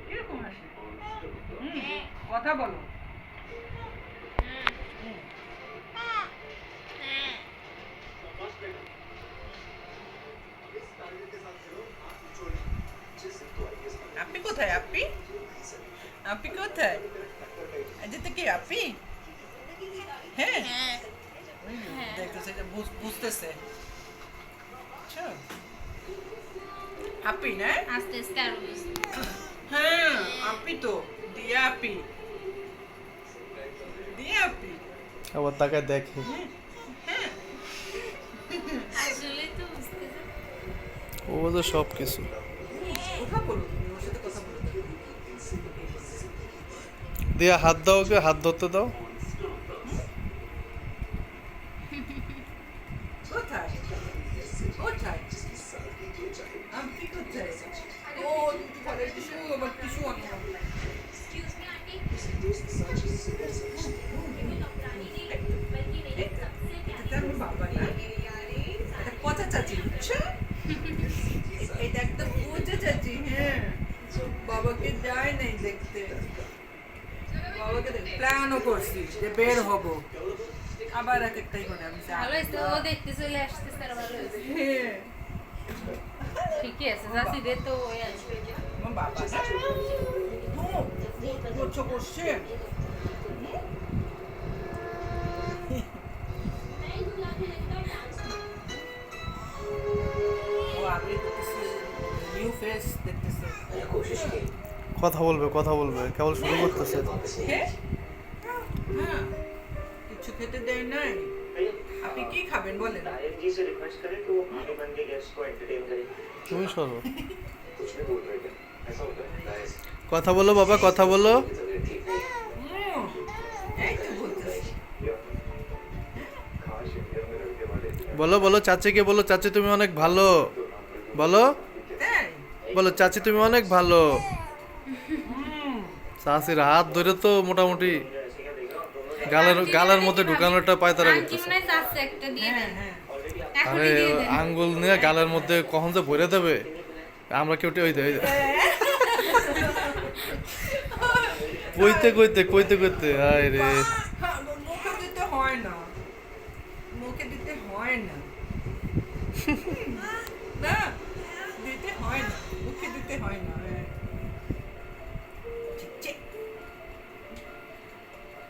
কিরকম হাসি? কথা বলো। আপনি কোথায়? আপনি আপনি কোথায়? যেতে কি আপনি? হ্যাঁ, দেখতেছে যে বুঝতেছে। আচ্ছা, আপনি না? আস্তে আস্তে আরো বুঝতে হ্যাঁ, আপনি তো দিয়া আপি, দিয়া আপি। আবার তাকে দেখে। হ্যাঁ, আসলে তো বুঝতেছে। ও তো সব কিছু। কথা বলো, তুমি ওর সাথে কথা বলো। দিয়া হাত দাও, ওকে হাত ধরতে দাও। কোথায়? কোথায়? আপনি কোথায়? ও বলে টিস্যু, আবার টিস্যু আনো। এটা আমার বাবা না, এটা পচা চাচি, বুঝছো? এটা একটা পচা চাচি, হ্যাঁ। বাবাকে যায় নাই দেখতে, বাবাকে প্ল্যানও করছি যে বের হব, আবার এক একটাই করে আমি ভালো হয়েছে, ও দেখতে চলে আসতেছে আর ভালো হয়েছে। হ্যাঁ, ঠিকই আছে, চাষি রে তো ওই আসবে। আমার বাবা না করছো করছে। ও আগে দেখতেছে, নিউ ফেস দেখতেছে। কথা বলবে, কথা বলবে, কেবল শুরু করতেছে। হ্যাঁ, হ্যাঁ, কিছু খেতে দেয় নাই। আপনি কি খাবেন বলেন? नायक जी से रिक्वेस्ट करें कि वो पानी बन के गेस्ट को एंटरटेन करें। তুমি সরো। कुछ भी बोल रहे थे ऐसा होता है गाइस কথা বলো বাবা, কথা বলো। की तबीयत ठीक नहीं হুম, এই তো বলতেছি। है खास इंडिया में रहने वाले বলো বলো, চাচিকে বলো, চাচি তুমি অনেক ভালো। বলো তাই? বলো, চাচি তুমি অনেক ভালো। হুম, চাচির হাত ধরে তো মোটামুটি ऐसे क्या देगा दोनों গালের মধ্যে ঢুকানোটা পায়তারা আন্টি করতেছে। মনে হয় চাচ্ছে একটা দিয়ে হ্যাঁ, দেন, হ্যাঁ। এখনই আরে দিয়ে দেন। আঙ্গুল নিয়ে গালের মধ্যে কখন যে ভরে দেবে, আমরা কেউ ওই দে কইতে কইতে কইতে কইতে আয় রে। হ্যাঁ, মুখে দিতে হয় না, মুখে দিতে হয় না। না, দিতে হয় না, মুখে দিতে হয় না।